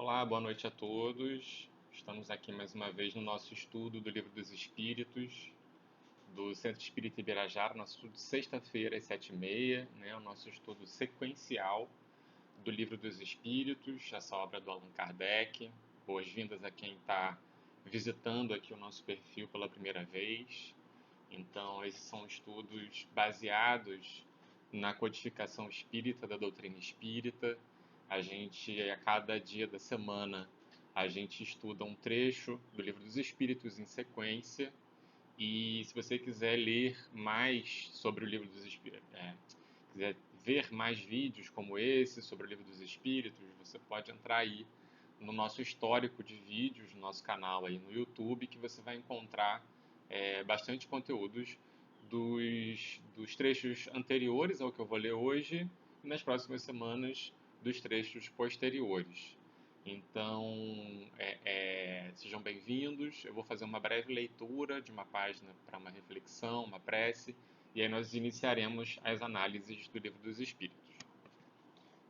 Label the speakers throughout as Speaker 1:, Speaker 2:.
Speaker 1: Olá, boa noite a todos. Estamos aqui mais uma vez no nosso estudo do Livro dos Espíritos, do Centro Espírita Ibirajara, nosso estudo de sexta-feira às 7h30, né? O nosso estudo sequencial do Livro dos Espíritos, essa obra do Allan Kardec. Boas-vindas a quem está visitando aqui o nosso perfil pela primeira vez. Então, esses são estudos baseados na codificação espírita da doutrina espírita. A gente, a cada dia da semana, a gente estuda um trecho do Livro dos Espíritos em sequência. E se você quiser ler mais sobre o Livro dos Espíritos, quiser ver mais vídeos como esse sobre o Livro dos Espíritos, você pode entrar aí no nosso histórico de vídeos, no nosso canal aí no YouTube, que você vai encontrar bastante conteúdos dos trechos anteriores ao que eu vou ler hoje e nas próximas semanas dos trechos posteriores. Então, sejam bem-vindos. Eu vou fazer uma breve leitura de uma página para uma reflexão, uma prece, e aí nós iniciaremos as análises do Livro dos Espíritos.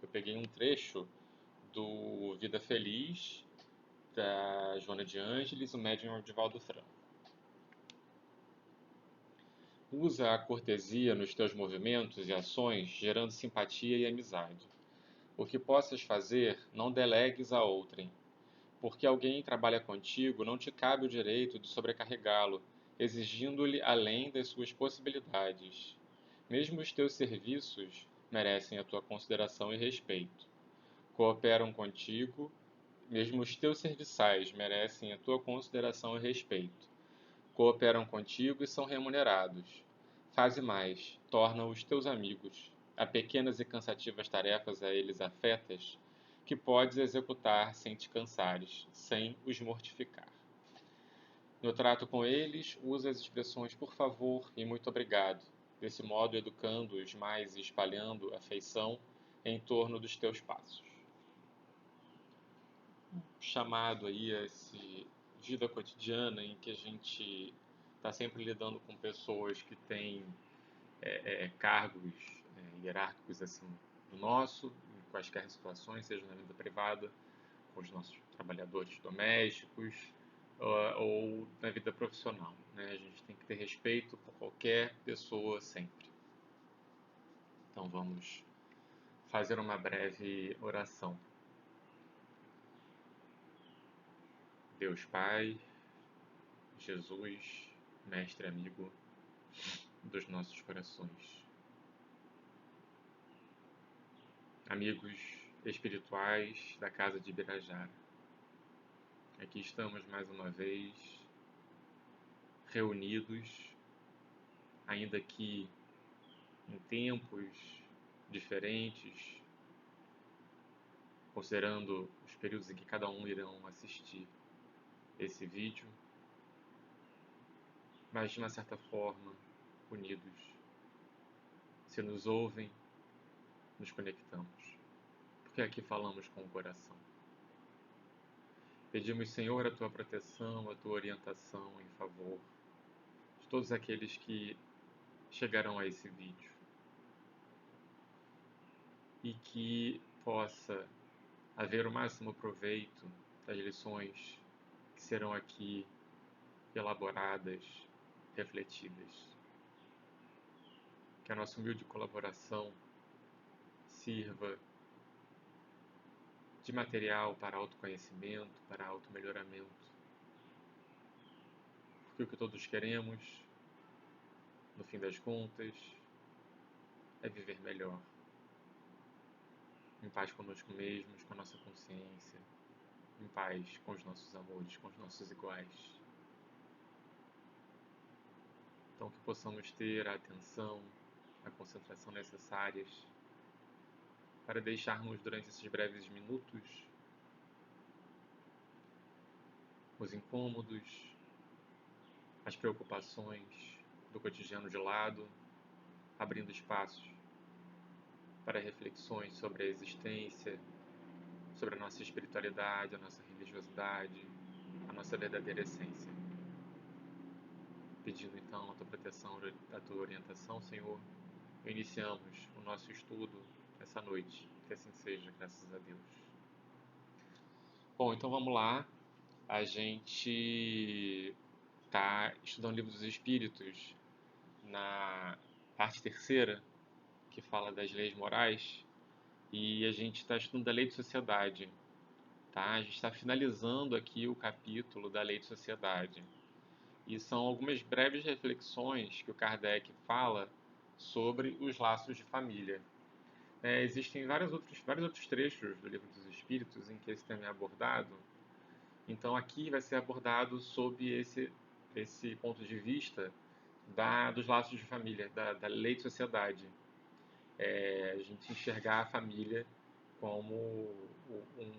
Speaker 1: Eu peguei um trecho do Vida Feliz, da Joana de Ângeles, o médium Divaldo Franco. Usa a cortesia nos teus movimentos e ações, gerando simpatia e amizade. O que possas fazer, não delegues a outrem. Porque alguém trabalha contigo, não te cabe o direito de sobrecarregá-lo, exigindo-lhe além das suas possibilidades. Mesmo os teus serviços merecem a tua consideração e respeito. Cooperam contigo, mesmo os teus serviçais merecem a tua consideração e respeito. Cooperam contigo e são remunerados. Faze mais, torna-os teus amigos. Há pequenas e cansativas tarefas a eles afetas que podes executar sem te cansares, sem os mortificar. No trato com eles, usa as expressões por favor e muito obrigado, desse modo educando-os mais e espalhando afeição em torno dos teus passos. Chamado aí a essa vida cotidiana em que a gente está sempre lidando com pessoas que têm cargos hierárquicos acima do nosso, em quaisquer situações, seja na vida privada, com os nossos trabalhadores domésticos ou na vida profissional, né? A gente tem que ter respeito por qualquer pessoa sempre. Então vamos fazer uma breve oração. Deus Pai, Jesus, mestre amigo dos nossos corações. Amigos espirituais da Casa de Ibirajara. Aqui estamos mais uma vez reunidos, ainda que em tempos diferentes, considerando os períodos em que cada um irão assistir esse vídeo, mas de uma certa forma unidos. Se nos ouvem, nos conectamos, porque aqui falamos com o coração. Pedimos, Senhor, a tua proteção, a tua orientação em favor de todos aqueles que chegarão a esse vídeo e que possa haver o máximo proveito das lições que serão aqui elaboradas, refletidas. Que a nossa humilde colaboração sirva de material para autoconhecimento, para automelhoramento. Porque o que todos queremos, no fim das contas, é viver melhor. Em paz conosco mesmos, com a nossa consciência, em paz com os nossos amores, com os nossos iguais. Então que possamos ter a atenção, a concentração necessárias para deixarmos durante esses breves minutos os incômodos, as preocupações do cotidiano de lado, abrindo espaços para reflexões sobre a existência, sobre a nossa espiritualidade, a nossa religiosidade, a nossa verdadeira essência. Pedindo então a tua proteção, a tua orientação, Senhor, iniciamos o nosso estudo essa noite. Que assim seja, graças a Deus. Bom, então vamos lá. A gente está estudando o Livro dos Espíritos na parte terceira, que fala das leis morais, e a gente está estudando a lei de sociedade, tá? A gente está finalizando aqui o capítulo da lei de sociedade. E são algumas breves reflexões que o Kardec fala sobre os laços de família. Existem vários outros trechos do Livro dos Espíritos em que esse tema é abordado. Então aqui vai ser abordado sob esse ponto de vista dos laços de família, da lei de sociedade. A gente enxergar a família como um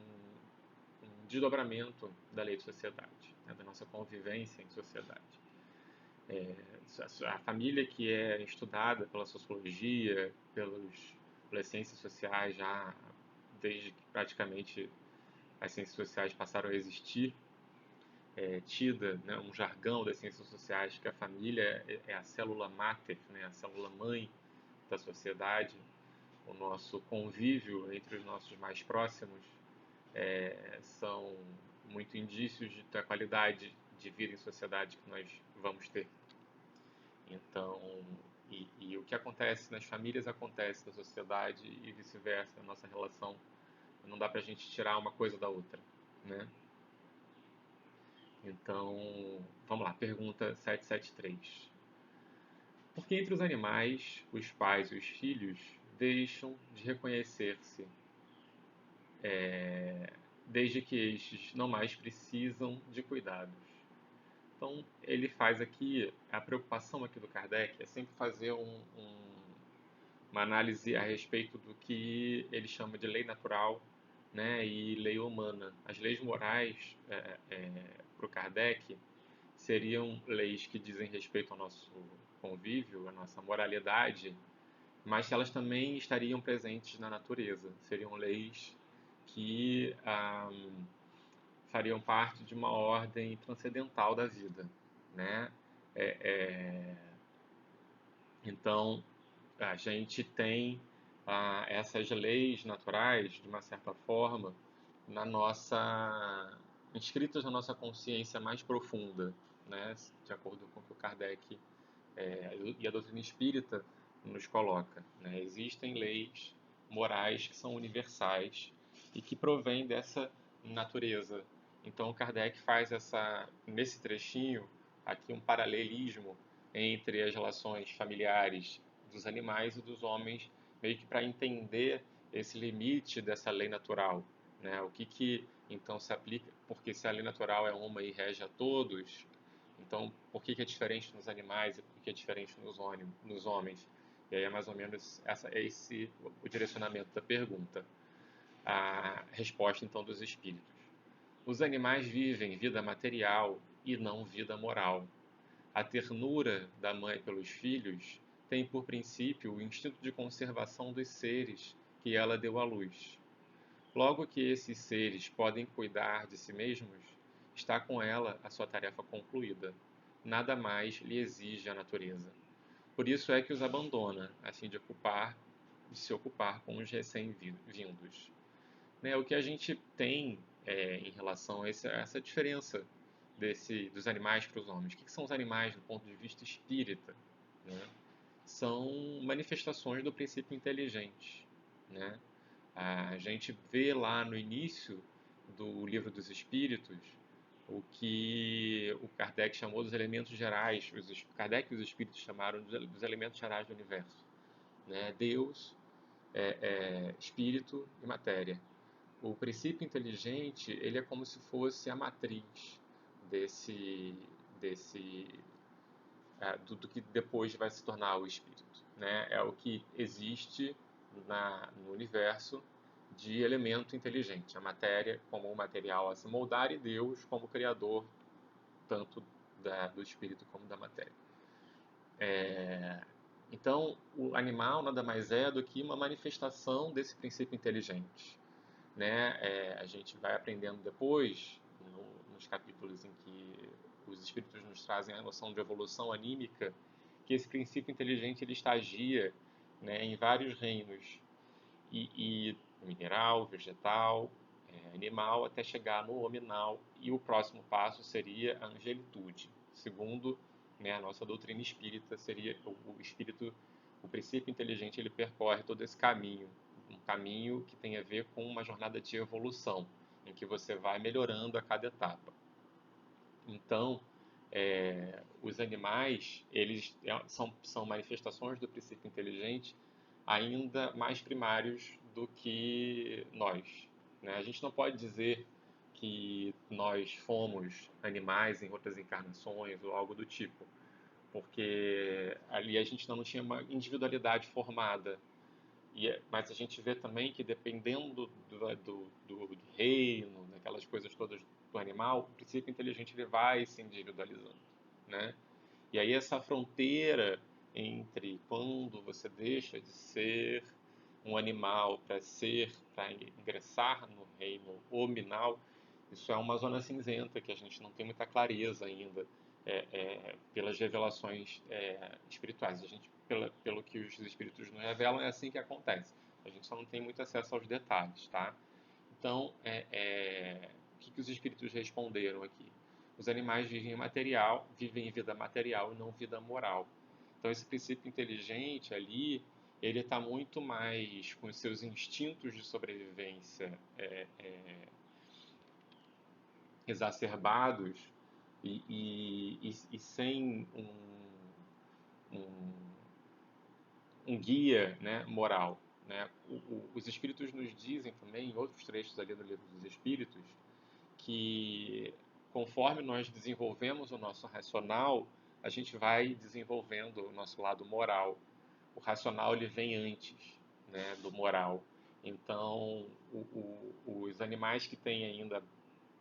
Speaker 1: desdobramento da lei de sociedade, né, da nossa convivência em sociedade. A família que é estudada pela sociologia, pelas ciências sociais já desde que praticamente as ciências sociais passaram a existir, tida, né, um jargão das ciências sociais que a família é a célula máter, né, a célula mãe da sociedade, o nosso convívio entre os nossos mais próximos são muito indícios da qualidade de vida em sociedade que nós vamos ter. Então, e o que acontece nas famílias acontece na sociedade e vice-versa. A nossa relação não dá para a gente tirar uma coisa da outra, né? Então, vamos lá, pergunta 773. Por que entre os animais, os pais e os filhos deixam de reconhecer-se, desde que estes não mais precisam de cuidados? Então, ele faz aqui, a preocupação aqui do Kardec é sempre fazer uma análise a respeito do que ele chama de lei natural, né, e lei humana. As leis morais, para o Kardec, seriam leis que dizem respeito ao nosso convívio, à nossa moralidade, mas elas também estariam presentes na natureza. Seriam leis que fariam parte de uma ordem transcendental da vida, né? É, é, então, a gente tem essas leis naturais, de uma certa forma, na nossa inscritas na nossa consciência mais profunda, né? De acordo com o que o Kardec e a doutrina espírita nos coloca, né? Existem leis morais que são universais e que provêm dessa natureza. Então, o Kardec faz nesse trechinho aqui um paralelismo entre as relações familiares dos animais e dos homens, meio que para entender esse limite dessa lei natural, né? O que então se aplica, porque se a lei natural é uma e rege a todos, então por que é diferente nos animais e por que é diferente nos homens? E aí é mais ou menos esse o direcionamento da pergunta. A resposta então dos espíritos. Os animais vivem vida material e não vida moral. A ternura da mãe pelos filhos tem por princípio o instinto de conservação dos seres que ela deu à luz. Logo que esses seres podem cuidar de si mesmos, está com ela a sua tarefa concluída. Nada mais lhe exige a natureza. Por isso é que os abandona, a fim de se ocupar com os recém-vindos. Né, o que a gente tem em relação a essa diferença dos animais para os homens. O que são os animais do ponto de vista espírita? Né? São manifestações do princípio inteligente. Né? A gente vê lá no início do Livro dos Espíritos o que o Kardec chamou dos elementos gerais, Kardec e os Espíritos chamaram dos elementos gerais do universo. Né? Deus, Espírito e matéria. O princípio inteligente, ele é como se fosse a matriz desse do que depois vai se tornar o espírito, né? É o que existe no universo de elemento inteligente, a matéria como o material a se moldar e Deus como criador tanto do espírito como da matéria. Então, o animal nada mais é do que uma manifestação desse princípio inteligente. Né? A gente vai aprendendo depois, nos capítulos em que os espíritos nos trazem a noção de evolução anímica, que esse princípio inteligente ele estagia, né, em vários reinos, e mineral, vegetal, animal até chegar no hominal, e o próximo passo seria a angelitude. Segundo, né, a nossa doutrina espírita, seria o espírito, o princípio inteligente, ele percorre todo esse caminho, um caminho que tem a ver com uma jornada de evolução, em que você vai melhorando a cada etapa. Então, os animais, eles são manifestações do princípio inteligente ainda mais primários do que nós, né? A gente não pode dizer que nós fomos animais em outras encarnações ou algo do tipo, porque ali a gente não tinha uma individualidade formada. Mas a gente vê também que dependendo do reino, daquelas coisas todas do animal, o princípio inteligente ele vai se individualizando, né? E aí essa fronteira entre quando você deixa de ser um animal para ingressar no reino hominal, isso é uma zona cinzenta que a gente não tem muita clareza ainda pelas revelações espirituais. Pelo que os espíritos nos revelam, é assim que acontece. A gente só não tem muito acesso aos detalhes, tá? Então, o que os espíritos responderam aqui? Os animais vivem vida material e não vida moral. Então, esse princípio inteligente ali, ele está muito mais com os seus instintos de sobrevivência exacerbados e sem um, um guia, né, moral. Né? Os espíritos nos dizem também, em outros trechos ali do livro dos Espíritos, que conforme nós desenvolvemos o nosso racional, a gente vai desenvolvendo o nosso lado moral. O racional ele vem antes, né, do moral. Então, os animais que têm ainda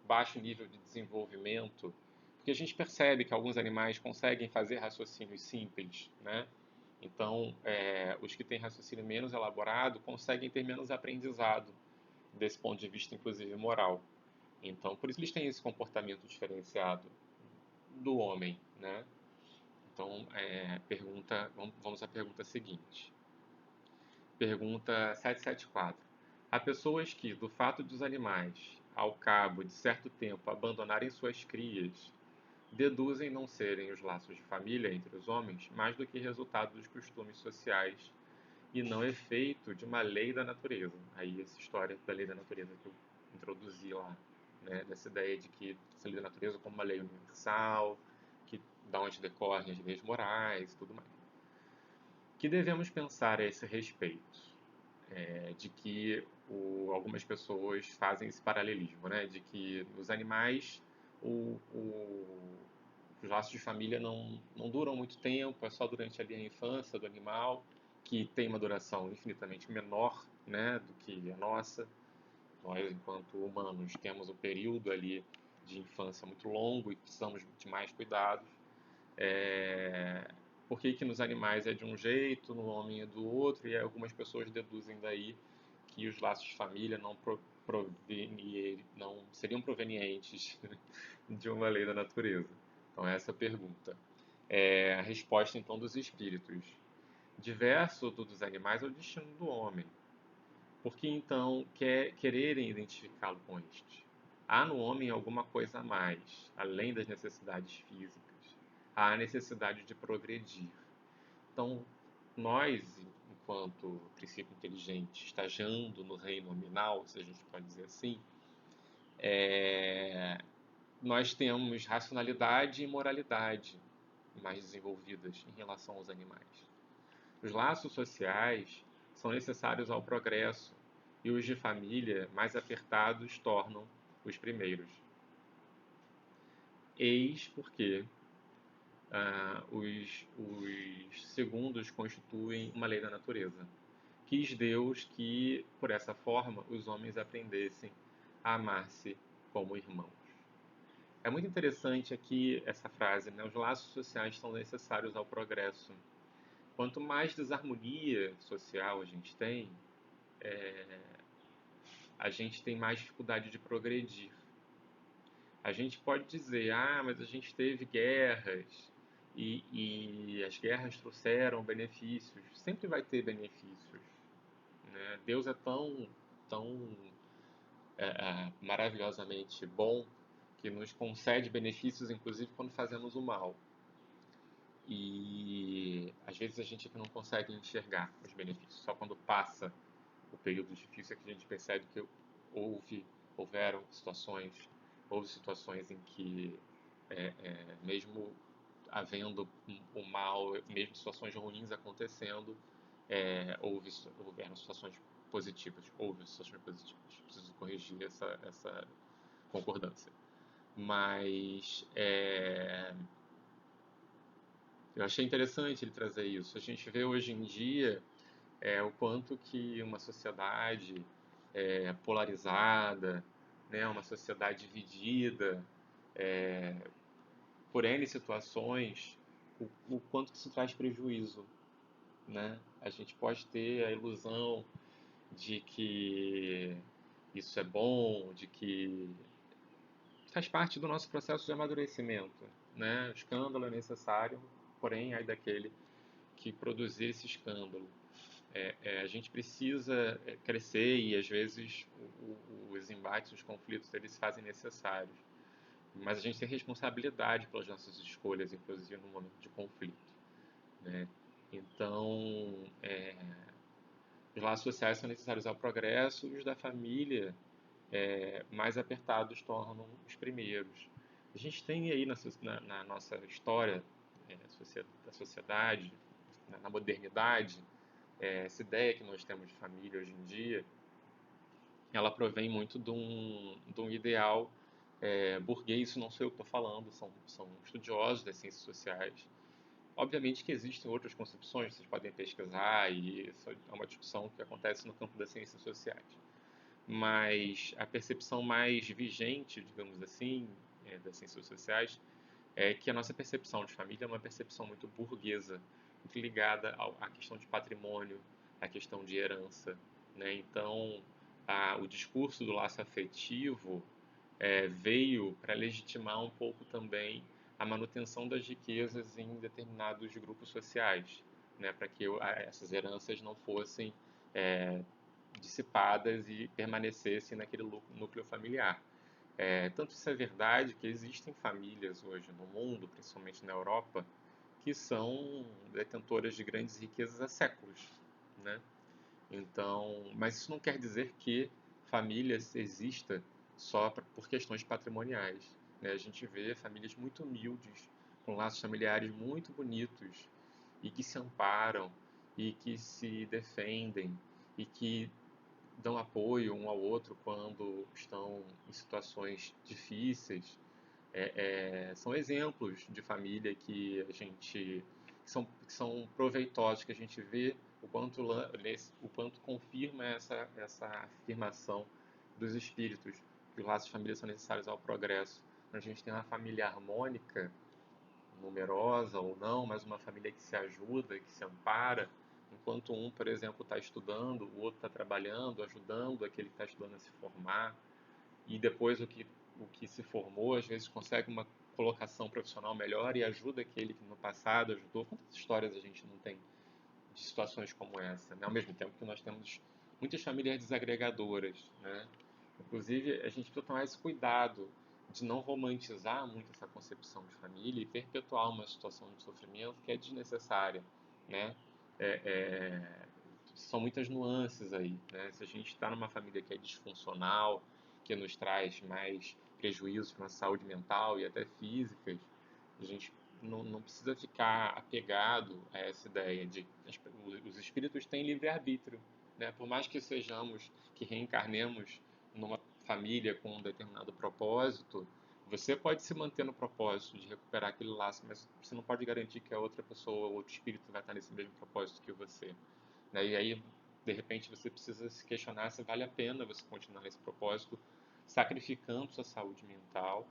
Speaker 1: baixo nível de desenvolvimento, porque a gente percebe que alguns animais conseguem fazer raciocínios simples, né? Então, os que têm raciocínio menos elaborado conseguem ter menos aprendizado desse ponto de vista, inclusive moral. Então, por isso eles têm esse comportamento diferenciado do homem, né? Então, vamos à pergunta seguinte. Pergunta 774. Há pessoas que, do fato dos animais, ao cabo de certo tempo, abandonarem suas crias, deduzem não serem os laços de família entre os homens mais do que resultado dos costumes sociais e não efeito de uma lei da natureza. Aí essa história da lei da natureza que eu introduzi lá, né, dessa ideia de que essa lei da natureza como uma lei universal, que da onde decorrem as leis morais e tudo mais. O que devemos pensar a esse respeito? De que algumas pessoas fazem esse paralelismo, né, de que nos animais os laços de família não duram muito tempo, é só durante ali a infância do animal, que tem uma duração infinitamente menor, né, do que a nossa. Nós, enquanto humanos, temos um período ali de infância muito longo e precisamos de mais cuidados. Por que nos animais é de um jeito, no homem é do outro, e algumas pessoas deduzem daí que os laços de família não seriam provenientes de uma lei da natureza. Então, essa é a pergunta. A resposta, então, dos espíritos. Diverso do dos animais é o destino do homem. Por que, então, quererem identificá-lo com este? Há no homem alguma coisa a mais, além das necessidades físicas. Há a necessidade de progredir. Então, nós, enquanto princípio inteligente, estagiando no reino nominal, se a gente pode dizer assim, nós temos racionalidade e moralidade mais desenvolvidas em relação aos animais. Os laços sociais são necessários ao progresso e os de família mais apertados tornam os primeiros. Eis porque os segundos constituem uma lei da natureza. Quis Deus que, por essa forma, os homens aprendessem a amar-se como irmãos. É muito interessante aqui essa frase, né? Os laços sociais são necessários ao progresso. Quanto mais desarmonia social a gente tem mais dificuldade de progredir. A gente pode dizer, mas a gente teve guerras e as guerras trouxeram benefícios. Sempre vai ter benefícios, né? Deus é tão maravilhosamente bom, que nos concede benefícios, inclusive quando fazemos o mal. E às vezes a gente não consegue enxergar os benefícios. Só quando passa o período difícil é que a gente percebe que houveram situações, houve situações em que, mesmo havendo o mal, mesmo situações ruins acontecendo, houveram situações positivas. Houve situações positivas. Preciso corrigir essa concordância. Mas eu achei interessante ele trazer isso. A gente vê hoje em dia o quanto que uma sociedade polarizada, né, uma sociedade dividida por N situações, o quanto que isso traz prejuízo, né? A gente pode ter a ilusão de que isso é bom, de que faz parte do nosso processo de amadurecimento, né? O escândalo é necessário, porém, ai daquele que produzir esse escândalo. A gente precisa crescer e às vezes os embates, os conflitos, eles se fazem necessários. Mas a gente tem responsabilidade pelas nossas escolhas, inclusive no momento de conflito, né? Então, os laços sociais são necessários ao progresso e os da família mais apertados tornam os primeiros. A gente tem aí na nossa história da sociedade, na modernidade, essa ideia que nós temos de família hoje em dia, ela provém muito de um ideal burguês. Isso não sou eu que estou falando, são estudiosos das ciências sociais. Obviamente que existem outras concepções, vocês podem pesquisar, e isso é uma discussão que acontece no campo das ciências sociais. Mas a percepção mais vigente, digamos assim, das ciências sociais, é que a nossa percepção de família é uma percepção muito burguesa, muito ligada à questão de patrimônio, à questão de herança, né? Então, o discurso do laço afetivo veio para legitimar um pouco também a manutenção das riquezas em determinados grupos sociais, né? Para que essas heranças não fossem dissipadas e permanecessem naquele núcleo familiar. Tanto isso é verdade que existem famílias hoje no mundo, principalmente na Europa, que são detentoras de grandes riquezas há séculos, né? Então, mas isso não quer dizer que famílias exista só por questões patrimoniais, né? A gente vê famílias muito humildes, com laços familiares muito bonitos e que se amparam e que se defendem e que dão apoio um ao outro quando estão em situações difíceis. São exemplos de família que a gente que são proveitosos, que a gente vê o quanto confirma essa afirmação dos espíritos, que os laços de família são necessários ao progresso. A gente tem uma família harmônica, numerosa ou não, mas uma família que se ajuda, que se ampara, enquanto um, por exemplo, está estudando, o outro está trabalhando, ajudando aquele que está estudando a se formar, e depois o que se formou, às vezes consegue uma colocação profissional melhor e ajuda aquele que no passado ajudou. Quantas histórias a gente não tem de situações como essa, né? Ao mesmo tempo que nós temos muitas famílias desagregadoras, né? Inclusive, a gente precisa tomar esse cuidado de não romantizar muito essa concepção de família e perpetuar uma situação de sofrimento que é desnecessária, né? É, é, São muitas nuances aí, né? Se a gente está numa família que é disfuncional, que nos traz mais prejuízos para a saúde mental e até físicas, a gente não precisa ficar apegado a essa ideia de os espíritos têm livre-arbítrio, né? Por mais que que reencarnemos numa família com um determinado propósito, você pode se manter no propósito de recuperar aquele laço, mas você não pode garantir que a outra pessoa, outro espírito vai estar nesse mesmo propósito que você, né? E aí, de repente, você precisa se questionar se vale a pena você continuar nesse propósito, sacrificando sua saúde mental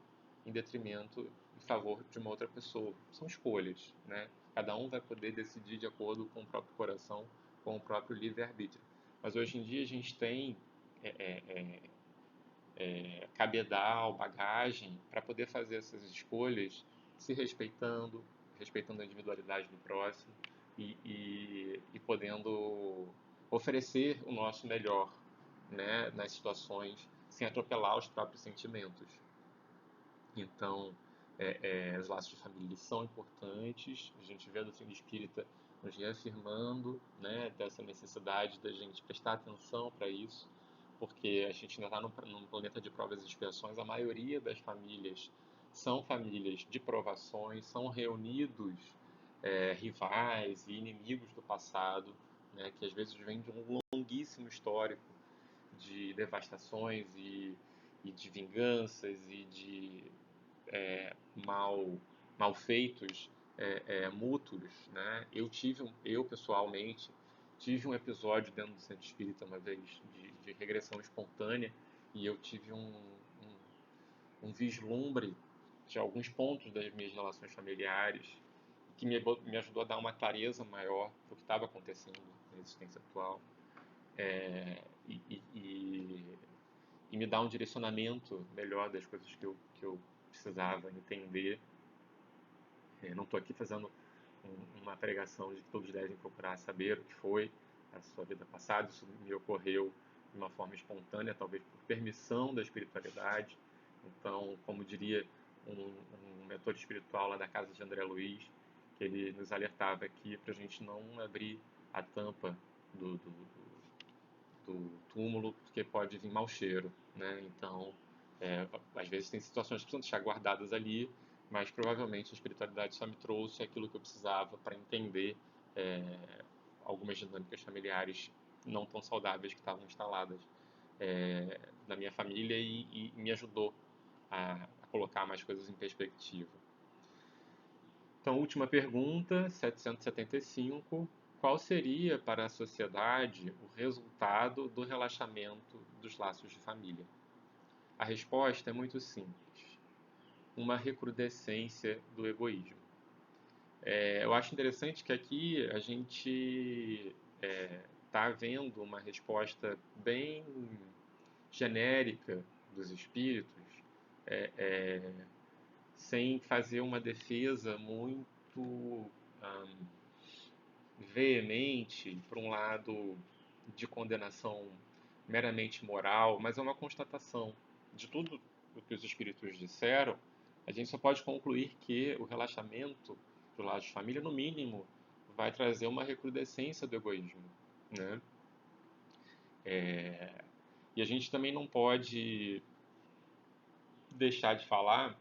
Speaker 1: em detrimento, em favor de uma outra pessoa. São escolhas, né? Cada um vai poder decidir de acordo com o próprio coração, com o próprio livre-arbítrio. Mas hoje em dia a gente tem cabedal, bagagem para poder fazer essas escolhas se respeitando, respeitando a individualidade do próximo e podendo oferecer o nosso melhor, né, nas situações sem atropelar os próprios sentimentos. Então, os laços de família são importantes. A gente vê a doutrina espírita nos reafirmando, né, dessa necessidade da gente prestar atenção para isso, porque a gente ainda está num planeta de provas e expiações. A maioria das famílias são famílias de provações, são reunidos rivais e inimigos do passado, né, que às vezes vêm de um longuíssimo histórico de devastações e de vinganças e de mal, malfeitos mútuos, né? Eu pessoalmente tive um episódio dentro do centro espírita uma vez de regressão espontânea, e eu tive um vislumbre de alguns pontos das minhas relações familiares que me ajudou a dar uma clareza maior do que estava acontecendo na existência atual, e, e, e, e me dar um direcionamento melhor das coisas que eu precisava entender. Não estou aqui fazendo uma pregação de que todos devem procurar saber o que foi a sua vida passada. Isso me ocorreu de uma forma espontânea, talvez por permissão da espiritualidade. Então, como diria um mentor espiritual lá da casa de André Luiz, que ele nos alertava aqui para a gente não abrir a tampa do túmulo, porque pode vir mau cheiro, né? Então, às vezes tem situações que precisam deixar guardadas ali, mas provavelmente a espiritualidade só me trouxe aquilo que eu precisava para entender algumas dinâmicas familiares não tão saudáveis que estavam instaladas na minha família, e me ajudou a colocar mais coisas em perspectiva. Então, última pergunta, 775. Qual seria para a sociedade o resultado do relaxamento dos laços de família? A resposta é muito simples: uma recrudescência do egoísmo. Eu acho interessante que aqui a gente está vendo uma resposta bem genérica dos espíritos, sem fazer uma defesa muito veemente, por um lado de condenação meramente moral, mas é uma constatação de tudo o que os espíritos disseram. A gente só pode concluir que o relaxamento do lado de família, no mínimo, vai trazer uma recrudescência do egoísmo, né? E a gente também não pode deixar de falar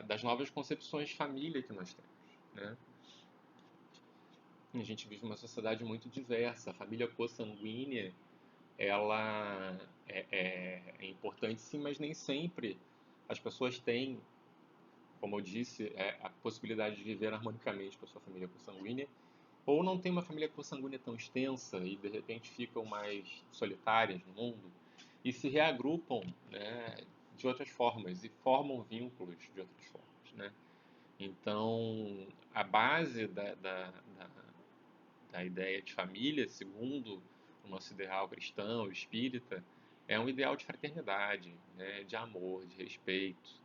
Speaker 1: das novas concepções de família que nós temos, né? A gente vive uma sociedade muito diversa. A família consanguínea, ela é importante sim, mas nem sempre as pessoas têm, como eu disse, a possibilidade de viver harmonicamente com a sua família consanguínea, ou não tem uma família consanguínea tão extensa e de repente ficam mais solitárias no mundo e se reagrupam, né, de outras formas e formam vínculos de outras formas, né? Então, a base da ideia de família, segundo o nosso ideal cristão, espírita, é um ideal de fraternidade, né, de amor, de respeito,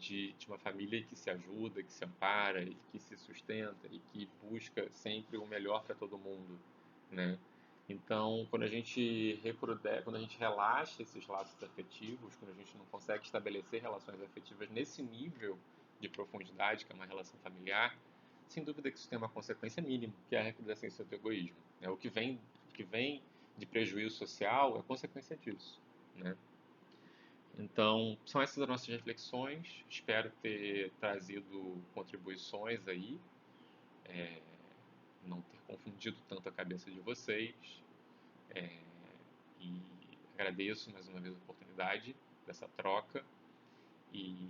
Speaker 1: de uma família que se ajuda, que se ampara e que se sustenta e que busca sempre o melhor para todo mundo, né? Então, quando a gente relaxa esses laços afetivos, quando a gente não consegue estabelecer relações afetivas nesse nível de profundidade, que é uma relação familiar, sem dúvida que isso tem uma consequência mínima, que é a recrudescência do egoísmo, né? O que vem de prejuízo social é consequência disso, né? Então, são essas as nossas reflexões. Espero ter trazido contribuições aí, não ter confundido tanto a cabeça de vocês. E agradeço mais uma vez a oportunidade dessa troca. E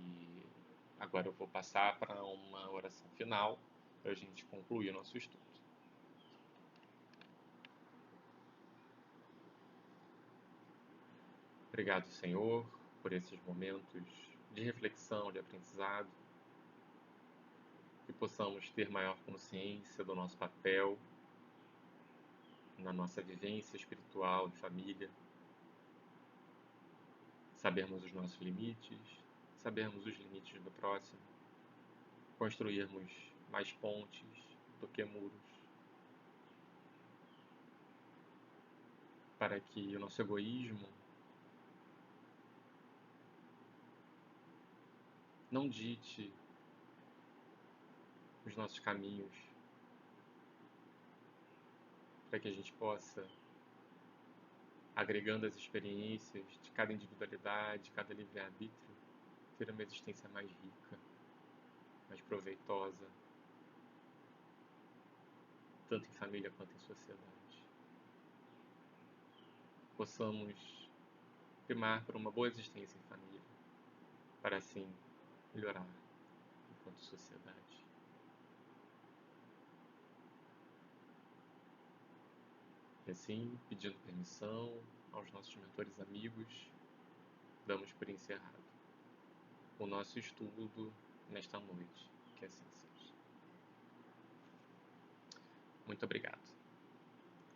Speaker 1: agora eu vou passar para uma oração final para a gente concluir o nosso estudo. Obrigado, Senhor, por esses momentos de reflexão, de aprendizado, que possamos ter maior consciência do nosso papel na nossa vivência espiritual, de família, sabermos os nossos limites, sabermos os limites do próximo, construirmos mais pontes do que muros, para que o nosso egoísmo não dite os nossos caminhos, para que a gente possa, agregando as experiências de cada individualidade, cada livre-arbítrio, ter uma existência mais rica, mais proveitosa, tanto em família quanto em sociedade. Possamos primar por uma boa existência em família, para assim melhorar enquanto sociedade. E assim, pedindo permissão aos nossos mentores amigos, damos por encerrado o nosso estudo nesta noite. Que assim seja. Muito obrigado.